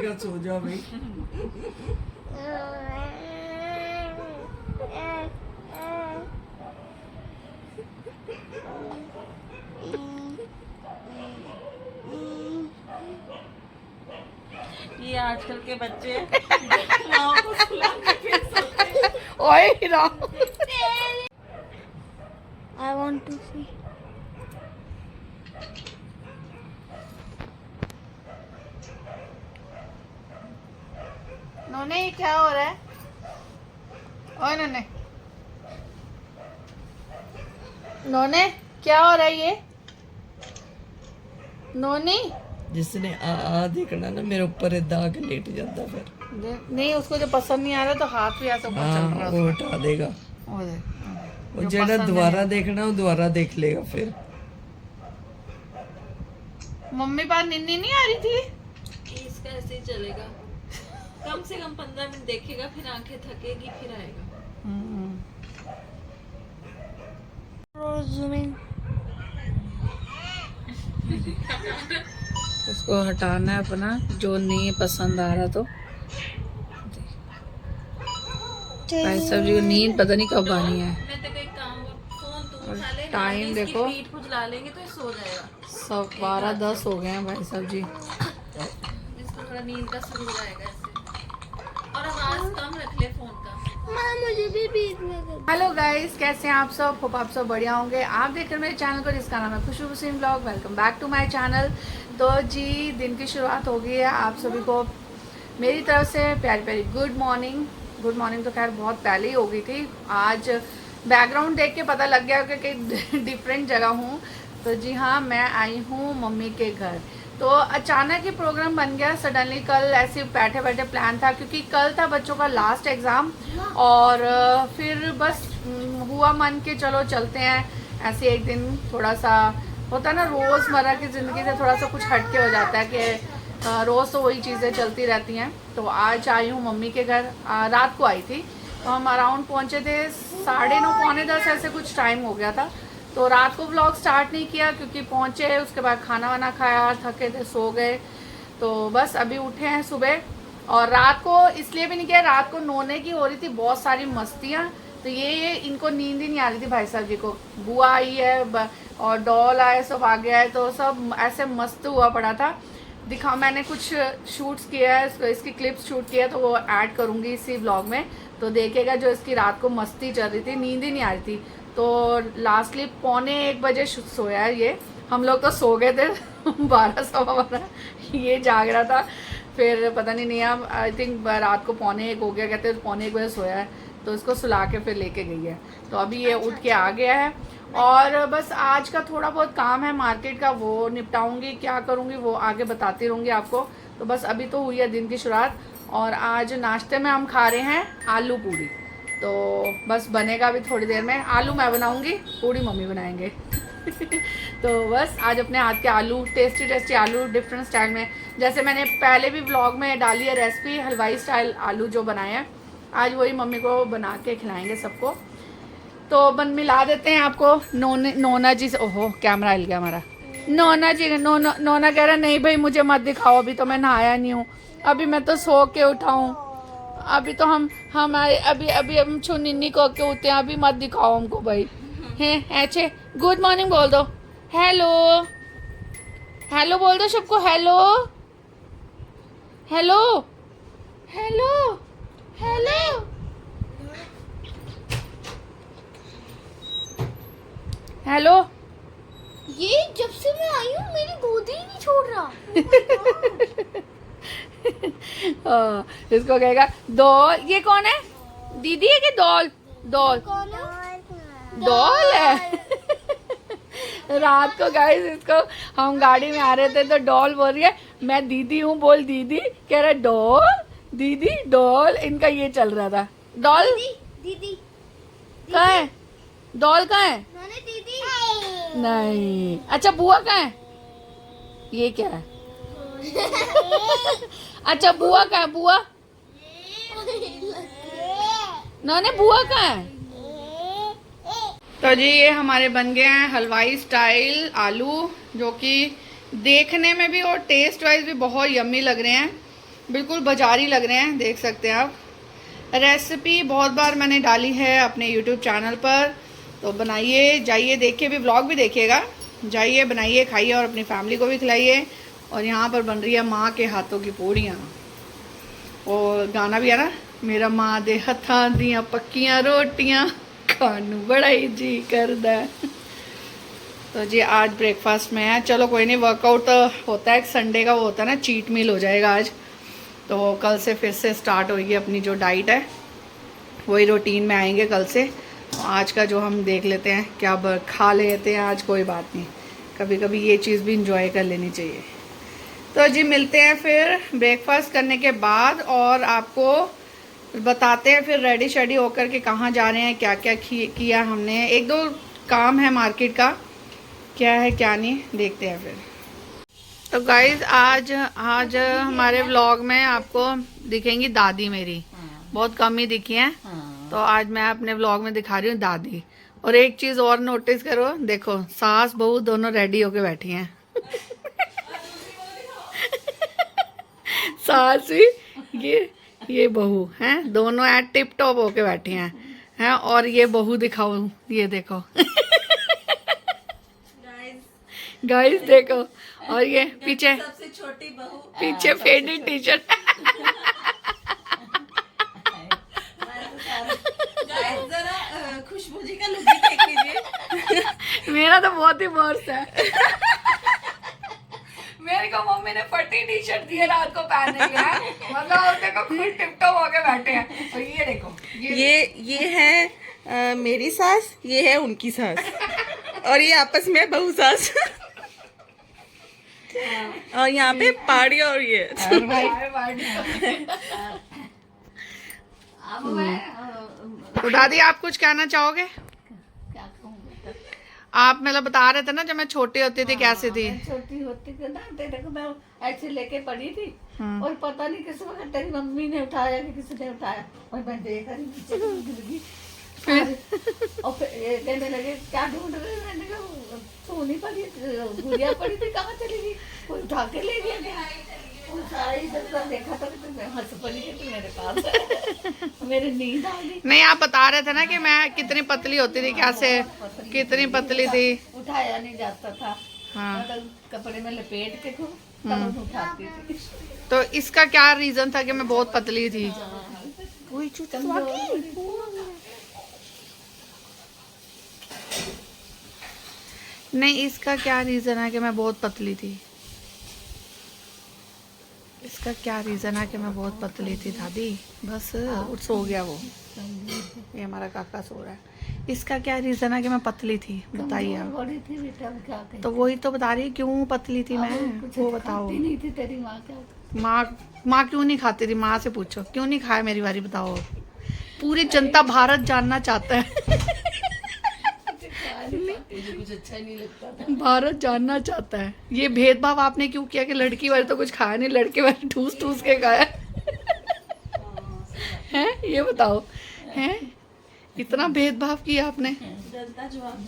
बजेगा सो जाओ भाई। ये आजकल के बच्चे माँ को सुला के फिर सोते हैं। ओए I want to see. नोने ये क्या हो रहा है? ओए नोने, नोने क्या हो रहा है ये? नोनी जिसने आ देखना ना मेरे ऊपर दाग लेट जाता फिर। नहीं, उसको जो पसंद नहीं आ रहा तो हाथ भी ऐसा ऊपर चल रहा हाँ है वो हटा देगा। उसका। वो देख, वो जो जेड़ा पसंद दोबारा देखना वो दोबारा देख लेगा फिर। मम्मी पास निन्नी नहीं आ रही थी? इसका ऐसे ही चलेगा, कम से कम 15 मिनट देखेगा, फिर आंखें थकेगी, फिर आएगा। उसको हटाना है अपना, जो नहीं पसंद आ रहा तो। भाई साहब जी को नींद पता नहीं कब आनी है। मैं तो कोई काम, फोन तू उठा ले, टाइम इसकी देखो। पीठ खुजला लेंगे तो ये सो जाएगा। सब 12-10 हो गए हैं भाई साहब जी। इसको थोड़ा नींद का सुरूर आएगा ऐसे, और आवाज कम रख ले फोन का। मुझे भी बीच में। हेलो गाइस, कैसे हैं आप सब? होप आप सब बढ़िया होंगे। आप देख रहे हैं मेरे चैनल को जिसका नाम है Khushboo Hussain blog. Welcome back to my channel. तो जी दिन की शुरुआत हो गई है। आप सभी को मेरी तरफ से प्यारी प्यारी गुड मॉर्निंग। गुड मॉर्निंग तो खैर बहुत पहले ही हो गई थी। आज बैकग्राउंड देख के पता लग गया कि डिफरेंट जगह हूँ। तो जी हाँ, मैं आई हूँ मम्मी के घर। तो अचानक ही प्रोग्राम बन गया सडनली। कल ऐसे बैठे बैठे प्लान था, क्योंकि कल था बच्चों का लास्ट एग्ज़ाम, और फिर बस हुआ मन के चलो चलते हैं। ऐसे एक दिन थोड़ा सा होता है ना, रोज़मर्रा की ज़िंदगी से थोड़ा सा कुछ हट के हो जाता है कि रोज़ तो वही चीज़ें चलती रहती हैं। तो आज आई हूँ मम्मी के घर। रात को आई थी, तो हम अराउंड पहुँचे थे 9:30 पौने 10 ऐसे कुछ टाइम हो गया था। तो रात को व्लॉग स्टार्ट नहीं किया, क्योंकि पहुँचे उसके बाद खाना वाना खाया, थके थे, सो गए। तो बस अभी उठे हैं सुबह। और रात को इसलिए भी नहीं किया, रात को नोने की हो रही थी बहुत सारी मस्तियाँ। तो ये इनको नींद ही नहीं आ रही थी भाई साहब जी को। बुआ आई है और डॉल आए, सब आ गया है, तो सब ऐसे मस्त हुआ पड़ा था। दिखा, मैंने कुछ शूट्स किया है, इसकी क्लिप्स शूट किया, तो वो ऐड करूँगी इसी व्लॉग में। तो देखेगा जो इसकी रात को मस्ती चल रही थी, नींद ही नहीं आ रही थी। तो लास्टली पौने 1 बजे सोया है ये। हम लोग तो सो गए थे 12-12 ये जाग रहा था। फिर पता नहीं अब आई थिंक रात को पौने 1 हो गया, कहते हैं पौने 1 बजे सोया है। तो इसको सुला के फिर लेके गई है। तो अभी ये उठ के आ गया है। और बस आज का थोड़ा बहुत काम है मार्केट का, वो निपटाऊंगी। क्या करूंगी वो आगे बताती रहूंगी आपको। तो बस अभी तो हुई है दिन की शुरुआत। और आज नाश्ते में हम खा रहे हैं आलू पूड़ी। तो बस बनेगा अभी थोड़ी देर में। आलू मैं बनाऊंगी, पूड़ी मम्मी बनाएंगे। तो बस आज अपने हाथ के आलू, टेस्टी टेस्टी आलू, डिफरेंट स्टाइल में, जैसे मैंने पहले भी व्लॉग में डाली है रेसिपी, हलवाई स्टाइल आलू जो बनाए हैं, आज वही मम्मी को बना के खिलाएंगे सबको। तो बन मिला देते हैं आपको। नोना जी से, ओहो कैमरा हिल गया हमारा। नोना जी, नोना कह रहा नहीं भाई मुझे मत दिखाओ, अभी तो मैं नहाया नहीं हूँ, अभी मैं तो सो के उठा हूँ, अभी तो हम आए, अभी हम छुनिन्नी को के उठते हैं, अभी मत दिखाओ हमको भाई। हैं ऐसे गुड मॉर्निंग बोल दो, हेलो हेलो बोल दो सबको, hello hello hello hello hello. ये जब से मैं आई हूँ मेरी गोदी ही नहीं छोड़ रहा। इसको कहेगा डॉल। ये कौन है? दीदी है कि डॉल? डॉल डॉल है। रात को गाइस इसको हम गाड़ी में आ रहे थे तो डॉल बोल रही है, मैं दीदी हूँ, बोल दीदी। कह रहा डॉल दीदी डॉल। इनका ये चल रहा था। डॉल दीदी कहाँ है? डॉल कहाँ है? दीदी नहीं। अच्छा बुआ कहाँ है? ये क्या है? अच्छा बुआ कहाँ है? बुआ नौने बुआ कहाँ है? तो जी ये हमारे बन गए हैं हलवाई स्टाइल आलू, जो कि देखने में भी और टेस्ट वाइज भी बहुत यम्मी लग रहे हैं। बिल्कुल बाजारी लग रहे हैं, देख सकते हैं आप। रेसिपी बहुत बार मैंने डाली है अपने यूट्यूब चैनल पर, तो बनाइए, जाइए देखिए, भी व्लॉग भी देखिएगा, जाइए बनाइए, खाइए और अपनी फैमिली को भी खिलाइए। और यहाँ पर बन रही है माँ के हाथों की पूड़ियाँ, और गाना भी है ना, मेरा माँ दे हत्थां दियां पक्कियां रोटियां खानू बड़ा ही जी करदा। तो जी आज ब्रेकफास्ट में है, चलो कोई नहीं, वर्कआउट तो होता है, संडे का वो होता है ना, चीट मील हो जाएगा आज, तो कल से फिर से स्टार्ट होगी अपनी जो डाइट है, वही रूटीन में आएंगे कल से। तो आज का जो हम देख लेते हैं क्या खा लेते हैं आज, कोई बात नहीं, कभी कभी ये चीज़ भी इंजॉय कर लेनी चाहिए। तो जी मिलते हैं फिर ब्रेकफास्ट करने के बाद, और आपको बताते हैं फिर रेडी शेडी होकर के कहाँ जा रहे हैं, क्या क्या किया हमने। एक दो काम है मार्केट का, क्या है क्या नहीं, देखते हैं फिर। तो गाइज आज हमारे व्लॉग में आपको दिखेंगी दादी मेरी, बहुत कम ही दिखी हैं, तो आज मैं अपने व्लॉग में दिखा रही हूँ दादी। और एक चीज़ और नोटिस करो, देखो सास बहू दोनों रेडी होके बैठी हैं। सास भी ये बहू हैं, दोनों ऐड टिप टॉप होके बैठी हैं। और ये बहू दिखाओ, ये देखो गाइस देखो, और ये पीछे सबसे छोटी बहू, पीछे फेडेड टी शर्ट। जरा खुशबू जी का लुक भी देख लीजिए। मेरा तो बहुत ही वर्स्ट है। मेरे को मम्मी ने फटी टी शर्ट दी है रात को पहनने के लिए, मतलब देखो खुद टिप टॉप होके बैठे हैं। और ये देखो, ये है मेरी सास, ये है उनकी सास, और ये आपस में बहू सास। और यहाँ पे पाड़ी और ये तो दादी आप कुछ कहना चाहोगे? आप मतलब बता रहे थे ना जब मैं छोटी होती थी कैसी थी। छोटी होती थी ना, तेरे को मैं ऐसे लेके पड़ी थी, और पता नहीं किस वक्त तेरी मम्मी ने उठाया कि किसी ने उठाया, और मैं देख रही नीचे गिर गई। और फिर कहने लगे क्या ढूंढ रहे हैं, मैंने कहा सोनी पड़ी, गुड़िया पड़ी थी, कहाँ चली गई, कोई उठा के ले गया। सारी इधर देखा तो मैं हंस पड़ी कि मेरे पास मेरे नींद आ गई। नहीं आप बता रहे थे ना कि मैं कितनी पतली होती थी, कैसे कितनी पतली थी। उठाया नहीं जाता था, हाँ। मतलब कपड़े में लपेट के तब उठाती थी। तो इसका क्या रीजन था कि मैं बहुत पतली थी? नहीं इसका क्या रीजन है कि मैं बहुत पतली थी? इसका क्या रीजन है कि मैं बहुत पतली थी दादी? बस सो गया वो, ये हमारा काका सो रहा है। इसका क्या रीजन है कि मैं पतली थी, बताइए आप। बड़ी थी बेटा, क्या कहें? तो वही तो बता रही क्यों पतली थी मैं, वो बताओ। खाती नहीं थी तेरी माँ, क्या माँ क्यों नहीं खाती थी? माँ से पूछो क्यों नहीं खाया, मेरी बारी बताओ। पूरी जनता भारत जानना चाहता है। कुछ अच्छा नहीं लगता था। भारत जानना चाहता है ये भेदभाव आपने क्यों किया कि लड़की वाले तो कुछ खाया नहीं, लड़के वाले ठूस ठूस के खाया। हैं ये बताओ, हैं इतना भेदभाव किया आपने?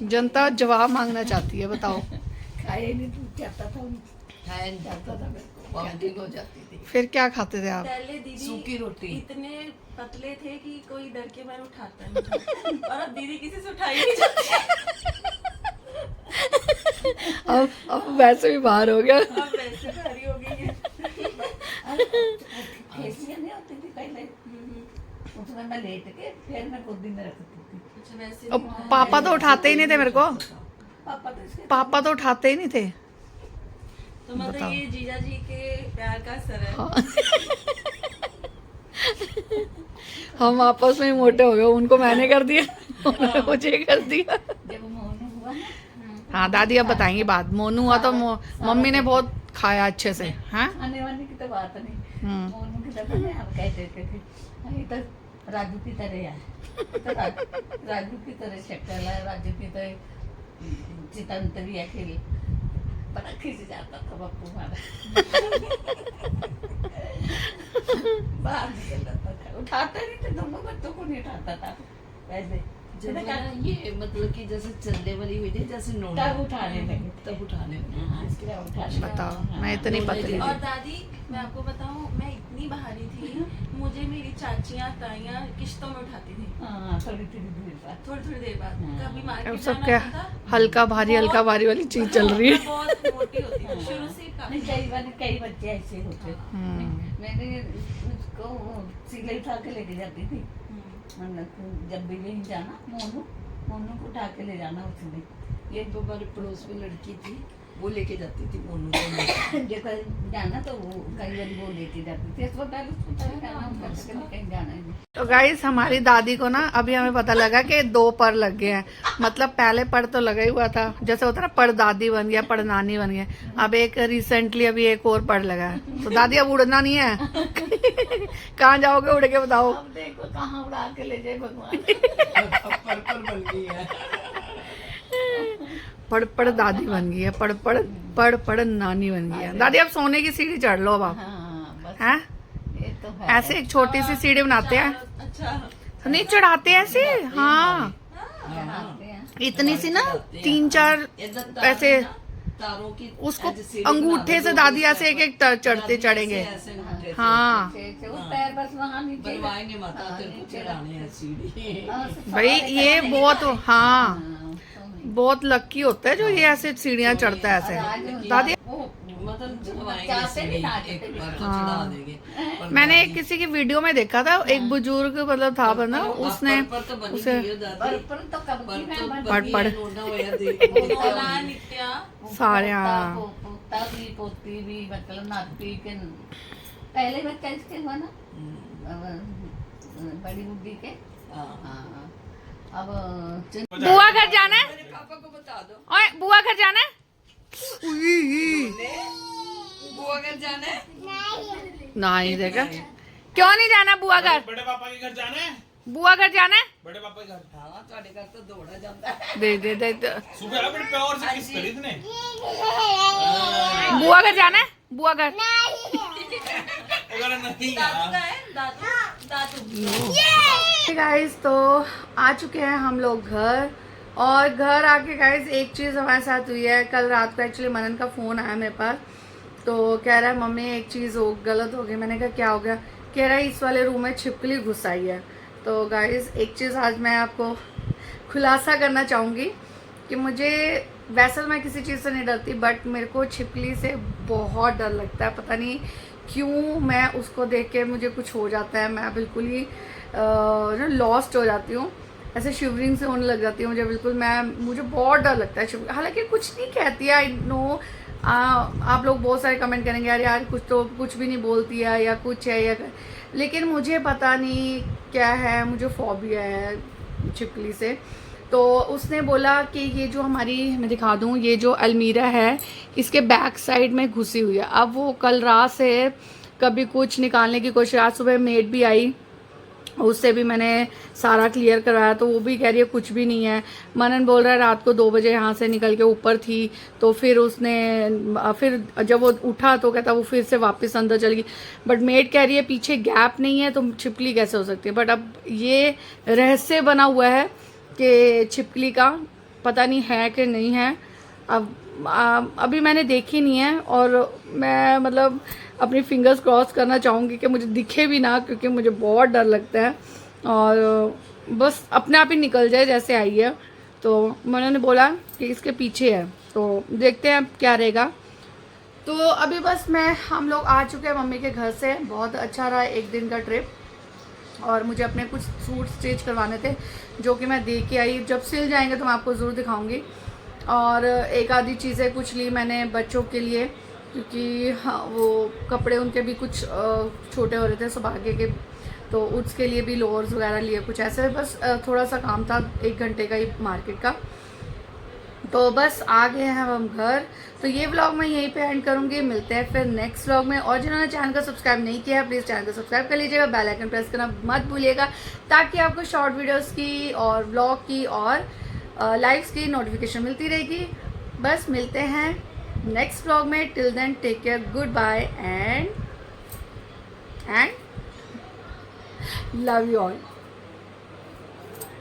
जनता जवाब मांगना चाहती है, बताओ। खाए नहीं तू, जाता था, खाया नहीं जाता था, मेरे को वॉमिटिंग हो जाती थी। फिर क्या खाते थे आप? पहले दीदी सूखी रोटी। इतने पतले थे कि कोई डर के मारे उठाता नहीं था। और अब दीदी किसी से उठाई नहीं जाती। अब वैसे भी बाहर हो गया। अब वैसे भारी हो गई है। खेसियाँ नहीं होती थी पहले, उसमें मैं लेट के फिर मैं गोदी में रखती थी। अच्छा वैसे अब पापा तो उठाते ही नहीं थे मेरे को, पापा तो इसके पापा तो उठाते ही नहीं थे। तो मतलब ये जीजा जी के प्यार का असर है। हम आपस में ही मोटे हो गए, उनको मैंने कर दिया, उन्होंने मुझे कर दिया। जब मोनू हुआ ना, हाँ दादी अब बताएंगी बात। मोनू हुआ तो मम्मी ने बहुत खाया अच्छे से। हाँ आने वाने की तो बात नहीं, मोनू की तरह नहीं, हम कहते थे ये तो राजू की तरह है, तो राजू की तरह शक्ल है, राजू की तरह चितंतरी है, खेल बड़ा खिंच जाता था पप्पू हमारा। बाहर निकल जाता था, उठाते नहीं थे, दोनों बच्चों को नहीं उठाता था वैसे। जब ये मतलब कि जैसे चलने वाली हुई थी, जैसे नोना तब उठाने लगे, तब उठाने हाँ, इसके लिए उठाने लगे। बताओ, मैं इतनी पतली और थी। दादी मैं आपको बताऊं, मैं इतनी भारी थी, मुझे मेरी चाचियाँ ताइयाँ किश्तों में उठाती थी हाँ थोड़ी थोड़ी देर बाद। थोड़ी थोड़ी देर बाद। कभी अब मार्केट सब जाना क्या होता था, हल्का भारी वाली चीज चल रही है। मैं बहुत मोटी होती थी शुरू से ही नहीं काफी। कई बच्चे ऐसे होते। मैंने उसको सिलाई उठा के लेके जाती थी, मतलब जब भी कहीं जाना मोनू को उठा के ले जाना उसने। ये तो हमारे पड़ोस में लड़की थी, वो लेके जाती थी मोनू को। जब कहीं जाना तो वो कई बार वो लेके जाती थी अस्पताल जाना, कहीं जाना ही नहीं। तो गाइस हमारी दादी को ना अभी हमें पता लगा कि 2 पर लग गए हैं। मतलब पहले पर तो लगा ही हुआ था, जैसे होता है ना परदादी बन गया, परनानी बन गया। अब एक रिसेंटली अभी एक और पर लगा है। तो दादी अब उड़ना नहीं है। कहाँ जाओगे उड़ के बताओ। अब देखो कहाँ उड़ा के ले जाए भगवान। पर्पल बन गई है। पड़ दादी बन गई है, पड़ नानी बन गई है। दादी अब सोने की सीढ़ी चढ़ लो अब आप। हाँ बस हैं? ये तो है। ऐसे एक छोटी सी सीढ़ी बनाते हैं, अच्छा नहीं चढ़ाते हैं ऐसे। हाँ बनाते हैं। इतनी सी ना 3-4 ऐसे तारों की उसको ऐसे सीढ़ी अंगूठे से दादी ऐसे एक चढ़ते चढ़ेंगे। ऐसे अंगूठे से हाँ ऐसे वो पैर बस वहाँ नीचे बनवाएंगे माता, तेरे को चढ़ाने हैं सीढ़ी। भाई ये बहुत हाँ हाँ, बहुत लक्की होता है जो ये ऐसे सीढ़ियाँ चढ़ता है ऐसे। दादी वो मतलब चढ़वाएंगे चाहते सीढ़ी, भी ना एक बार तो हाँ। चढ़ा देंगे। पर मैंने एक किसी की वीडियो में देखा था, एक बुजुर्ग मतलब था बंदा, उसने पर तो बनी उसे हुई है दादी। पर तो कब पर की तो मैं बनी पढ़। है, नोना होया देख। मोला नित्या सारे हाँ। पोता भी पोती भी मतलब नाती के पहले बच्चा इसके हुआ ना बड़ी बुड्ढी के। हाँ। हाँ अब बुआ घर जाना है, पापा को बता दो, ओए बुआ घर जाना है। बुआ घर जाना है। नहीं देखा, क्यों नहीं जाना बुआ घर? बड़े पापा के घर जाना है। बुआ घर जाना है। बड़े पापा के घर हाँ तुम्हारे घर तो दौड़ा जाता है। दे सुबह अपने प्योर से किस खरीदने बुआ घर जाना है, बुआ घर। अगर नहीं दादू का यार है, दादू गाइस तो आ चुके हैं हम लोग घर, और घर आके गाइस एक चीज़ हमारे साथ हुई है। कल रात को एक्चुअली मनन का फ़ोन आया मेरे पास, तो कह रहा है मम्मी एक चीज़ गलत हो गई। मैंने कहा क्या हो गया? कह रहा है इस वाले रूम में छिपकली घुस आई है। तो गाइस एक चीज़ आज मैं आपको खुलासा करना चाहूँगी कि मुझे वैसे मैं किसी चीज़ से नहीं डरती, बट मेरे को छिपकली से बहुत डर लगता है। पता नहीं क्यों, मैं उसको देख के मुझे कुछ हो जाता है, मैं बिल्कुल ही लॉस्ट हो जाती हूँ, ऐसे शिवरिंग से होने लग जाती है मुझे बिल्कुल। मुझे बहुत डर लगता है छिपकली। हालांकि कुछ नहीं कहती है, आई नो आप लोग बहुत सारे कमेंट करेंगे यार कुछ तो कुछ भी नहीं बोलती है या कुछ है या, लेकिन मुझे पता नहीं क्या है, मुझे फोबिया है छिपकली से। तो उसने बोला कि ये जो हमारी, मैं दिखा दूँ, ये जो अलमीरा है इसके बैक साइड में घुसी हुई है। अब वो कल रात से कभी कुछ निकालने की कोशिश, आज सुबह मेड भी आई, उससे भी मैंने सारा क्लियर करवाया, तो वो भी कह रही है कुछ भी नहीं है। मनन बोल रहा है रात को 2 बजे यहाँ से निकल के ऊपर थी, तो फिर फिर जब वो उठा तो कहता वो फिर से वापस अंदर चल गई। बट मेड कह रही है पीछे गैप नहीं है तो छिपकली कैसे हो सकती है। बट अब ये रहस्य बना हुआ है कि छिपकली का पता नहीं है कि नहीं है। अब अभी मैंने देखी नहीं है, और मैं मतलब अपनी फिंगर्स क्रॉस करना चाहूँगी कि मुझे दिखे भी ना, क्योंकि मुझे बहुत डर लगता है, और बस अपने आप ही निकल जाए जैसे आई है। तो मैंने बोला कि इसके पीछे है, तो देखते हैं अब क्या रहेगा। तो अभी बस हम लोग आ चुके हैं मम्मी के घर से। बहुत अच्छा रहा एक दिन का ट्रिप, और मुझे अपने कुछ सूट स्टिच करवाने थे जो कि मैं दे के आई। जब सिल जाएंगे तो मैं आपको ज़रूर दिखाऊंगी। और एक आधी चीज़ें कुछ ली मैंने बच्चों के लिए, क्योंकि हाँ वो कपड़े उनके भी कुछ छोटे हो रहे थे सौभाग्य के, तो उसके लिए भी लोअर्स वगैरह लिए, कुछ ऐसे बस थोड़ा सा काम था 1 घंटे का ही मार्केट का। तो बस आ गए हैं हम घर। तो ये व्लॉग मैं यहीं पे एंड करूँगी, मिलते हैं फिर नेक्स्ट व्लॉग में। और जिन्होंने चैनल को सब्सक्राइब नहीं किया है प्लीज़ चैनल को सब्सक्राइब कर लीजिएगा, बेल आइकन प्रेस करना मत भूलिएगा, ताकि आपको शॉर्ट वीडियोस की और व्लॉग की और लाइव्स की नोटिफिकेशन मिलती रहेगी। बस मिलते हैं नेक्स्ट व्लॉग में। Till then take care, good bye and love you all.